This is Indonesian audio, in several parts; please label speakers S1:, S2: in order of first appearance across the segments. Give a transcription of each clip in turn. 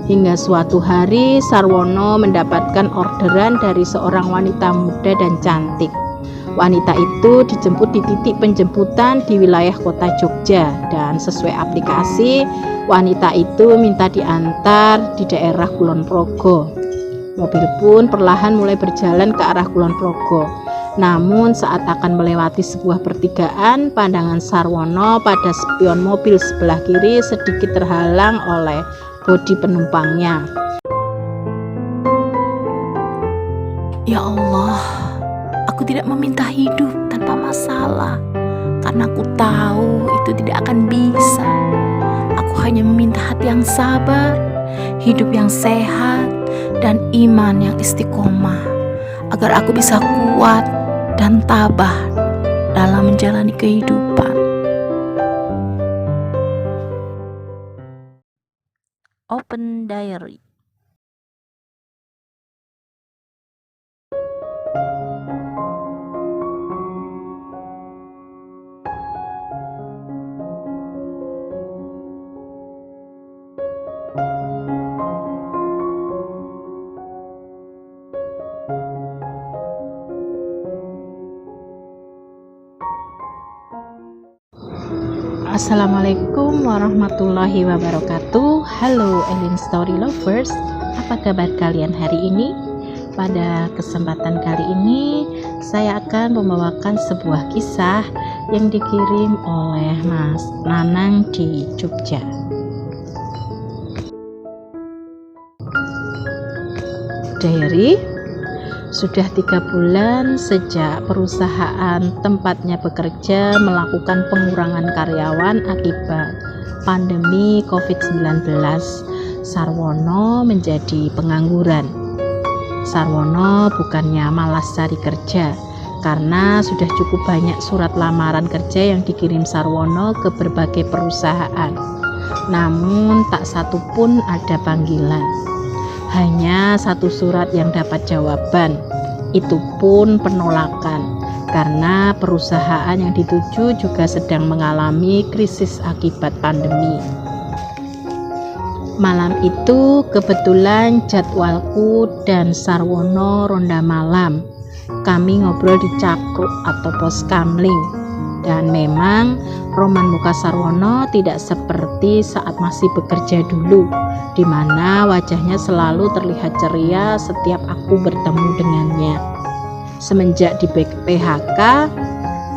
S1: Hingga suatu hari Sarwono mendapatkan orderan dari seorang wanita muda dan cantik. Wanita itu dijemput di titik penjemputan di wilayah kota Jogja, dan sesuai aplikasi wanita itu minta diantar di daerah Kulon Progo. Mobil pun perlahan mulai berjalan ke arah Kulon Progo. Namun saat akan melewati sebuah pertigaan, pandangan Sarwono pada spion mobil sebelah kiri sedikit terhalang oleh bodi penumpangnya.
S2: Ya Allah, aku tidak meminta hidup tanpa masalah, karena aku tahu itu tidak akan bisa. Aku hanya meminta hati yang sabar, hidup yang sehat, dan iman yang istiqomah, agar aku bisa kuat dan tabah dalam menjalani kehidupan. Open Diary.
S1: Assalamualaikum warahmatullahi wabarakatuh. Halo Elin Story Lovers, apa kabar kalian hari ini? Pada kesempatan kali ini saya akan membawakan sebuah kisah yang dikirim oleh Mas Nanang di Jogja. Diary. Sudah 3 bulan sejak perusahaan tempatnya bekerja melakukan pengurangan karyawan akibat pandemi COVID-19, Sarwono menjadi pengangguran. Sarwono bukannya malas cari kerja, karena sudah cukup banyak surat lamaran kerja yang dikirim Sarwono ke berbagai perusahaan. Namun tak satu pun ada panggilan. Hanya 1 surat yang dapat jawaban, itu pun penolakan, karena perusahaan yang dituju juga sedang mengalami krisis akibat pandemi. Malam itu kebetulan jadwalku dan Sarwono ronda malam. Kami ngobrol di cakruk atau pos kamling. Dan memang roman muka Sarwono tidak seperti saat masih bekerja dulu, di mana wajahnya selalu terlihat ceria setiap aku bertemu dengannya. Semenjak di PHK,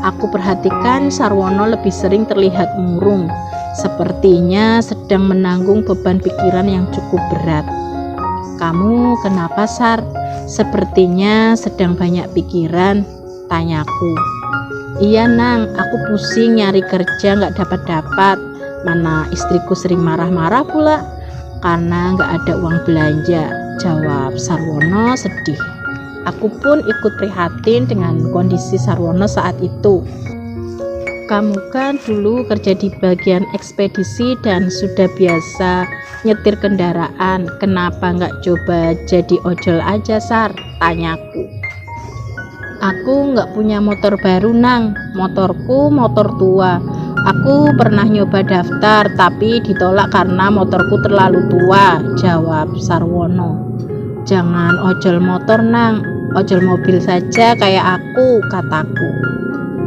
S1: aku perhatikan Sarwono lebih sering terlihat murung, sepertinya sedang menanggung beban pikiran yang cukup berat. "Kamu kenapa, Sar? Sepertinya sedang banyak pikiran," tanyaku. "Iya Nang, aku pusing nyari kerja nggak dapat-dapat. Mana istriku sering marah-marah pula karena nggak ada uang belanja," jawab Sarwono sedih. Aku pun ikut prihatin dengan kondisi Sarwono saat itu. "Kamu kan dulu kerja di bagian ekspedisi dan sudah biasa nyetir kendaraan. Kenapa nggak coba jadi ojol aja, Sar?" tanyaku. "Aku nggak punya motor baru Nang, motorku motor tua. Aku pernah nyoba daftar tapi ditolak karena motorku terlalu tua," jawab Sarwono. "Jangan ojol motor Nang, ojol mobil saja kayak aku," kataku.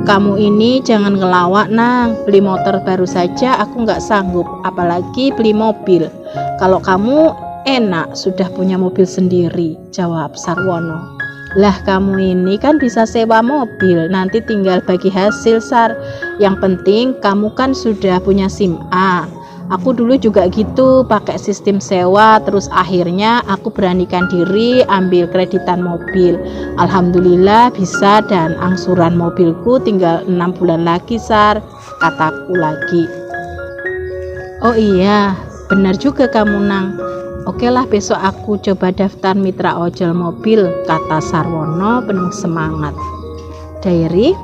S1: "Kamu ini jangan ngelawak Nang, beli motor baru saja aku nggak sanggup, apalagi beli mobil. Kalau kamu enak sudah punya mobil sendiri," jawab Sarwono. "Lah kamu ini kan bisa sewa mobil, nanti tinggal bagi hasil Sar. Yang penting kamu kan sudah punya SIM A. Aku dulu juga gitu, pakai sistem sewa, terus akhirnya aku beranikan diri ambil kreditan mobil. Alhamdulillah bisa dan angsuran mobilku tinggal 6 bulan lagi Sar," kataku lagi. "Oh iya, benar juga kamu Nang. Oke lah, besok aku coba daftar mitra ojol mobil," kata Sarwono penuh semangat. Diary.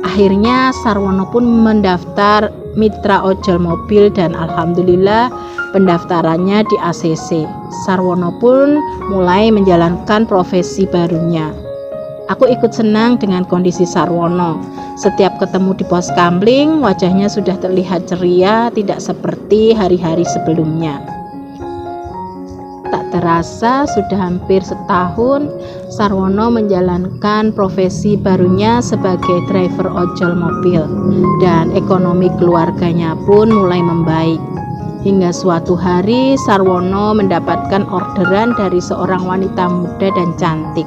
S1: Akhirnya Sarwono pun mendaftar mitra ojol mobil dan alhamdulillah pendaftarannya di ACC. Sarwono pun mulai menjalankan profesi barunya. Aku ikut senang dengan kondisi Sarwono. Setiap ketemu di pos kamling, wajahnya sudah terlihat ceria, tidak seperti hari-hari sebelumnya. tak terasa sudah hampir setahun Sarwono menjalankan profesi barunya sebagai driver ojol mobil, dan ekonomi keluarganya pun mulai membaik. Hingga suatu hari Sarwono mendapatkan orderan dari seorang wanita muda dan cantik.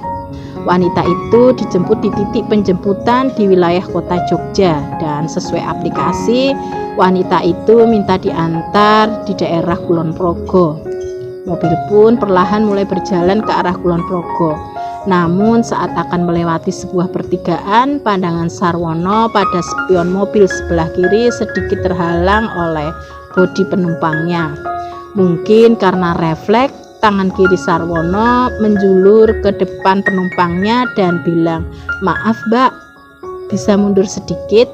S1: Wanita itu dijemput di titik penjemputan di wilayah kota Jogja, dan sesuai aplikasi wanita itu minta diantar di daerah Kulon Progo. Mobil pun perlahan mulai berjalan ke arah Kulon Progo. Namun saat akan melewati sebuah pertigaan, pandangan Sarwono pada spion mobil sebelah kiri sedikit terhalang oleh bodi penumpangnya. Mungkin karena refleks, tangan kiri Sarwono menjulur ke depan penumpangnya dan bilang, "Maaf Mbak, bisa mundur sedikit?"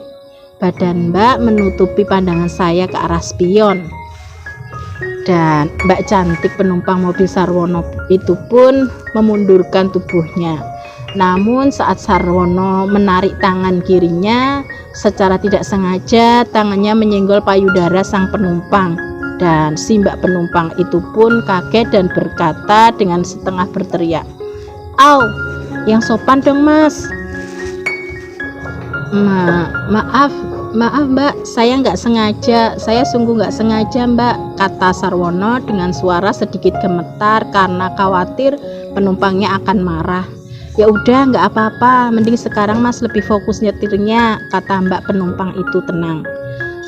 S1: Badan Mbak menutupi pandangan saya ke arah spion. Dan Mbak cantik penumpang mobil Sarwono itu pun memundurkan tubuhnya. Namun saat Sarwono menarik tangan kirinya, secara tidak sengaja tangannya menyenggol payudara sang penumpang, dan si mbak penumpang itu pun kaget dan berkata dengan setengah berteriak, "Au, yang sopan dong mas." Maaf mbak, saya nggak sengaja, saya sungguh nggak sengaja mbak, kata Sarwono dengan suara sedikit gemetar karena khawatir penumpangnya akan marah. "Ya udah nggak apa-apa, mending sekarang mas lebih fokus nyetirnya," kata mbak penumpang itu tenang.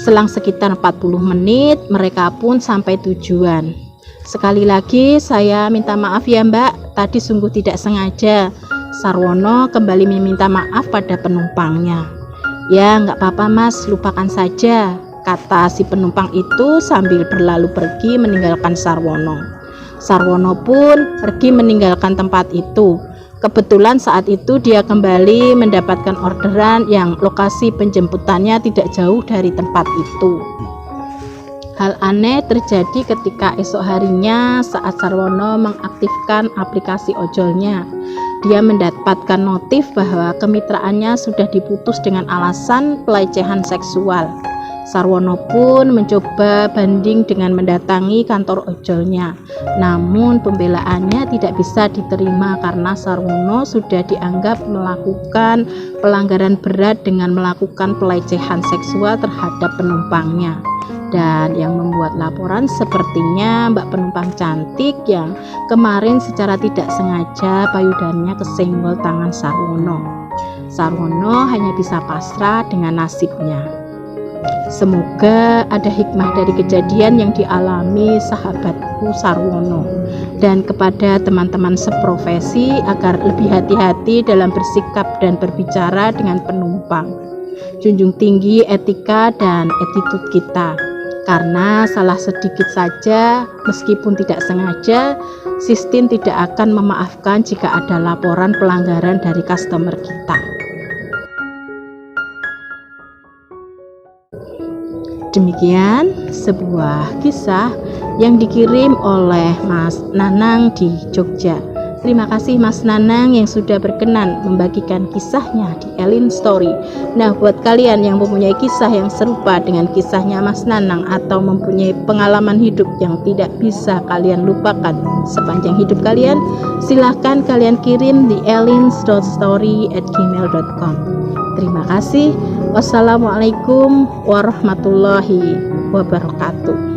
S1: Selang sekitar 40 menit mereka pun sampai tujuan. "Sekali lagi saya minta maaf ya mbak, tadi sungguh tidak sengaja." Sarwono kembali meminta maaf pada penumpangnya. "Ya nggak apa-apa mas, lupakan saja," kata si penumpang itu sambil berlalu pergi meninggalkan Sarwono. Sarwono pun pergi meninggalkan tempat itu. Kebetulan saat itu dia kembali mendapatkan orderan yang lokasi penjemputannya tidak jauh dari tempat itu. Hal aneh terjadi ketika esok harinya saat Sarwono mengaktifkan aplikasi ojolnya. Dia mendapatkan notif bahwa kemitraannya sudah diputus dengan alasan pelecehan seksual. Sarwono pun mencoba banding dengan mendatangi kantor ojolnya. Namun pembelaannya tidak bisa diterima karena Sarwono sudah dianggap melakukan pelanggaran berat dengan melakukan pelecehan seksual terhadap penumpangnya. Dan yang membuat laporan sepertinya mbak penumpang cantik yang kemarin secara tidak sengaja payudaranya kesenggol tangan Sarwono. Sarwono hanya bisa pasrah dengan nasibnya. Semoga ada hikmah dari kejadian yang dialami sahabatku Sarwono, dan kepada teman-teman seprofesi agar lebih hati-hati dalam bersikap dan berbicara dengan penumpang. Junjung tinggi etika dan attitude kita, karena salah sedikit saja meskipun tidak sengaja, sistem tidak akan memaafkan jika ada laporan pelanggaran dari customer kita. Demikian sebuah kisah yang dikirim oleh Mas Nanang di Jogja. Terima kasih Mas Nanang yang sudah berkenan membagikan kisahnya di Elin Story. Nah, buat kalian yang mempunyai kisah yang serupa dengan kisahnya Mas Nanang atau mempunyai pengalaman hidup yang tidak bisa kalian lupakan sepanjang hidup kalian, silahkan kalian kirim di elin.story@gmail.com. Terima kasih. Wassalamualaikum warahmatullahi wabarakatuh.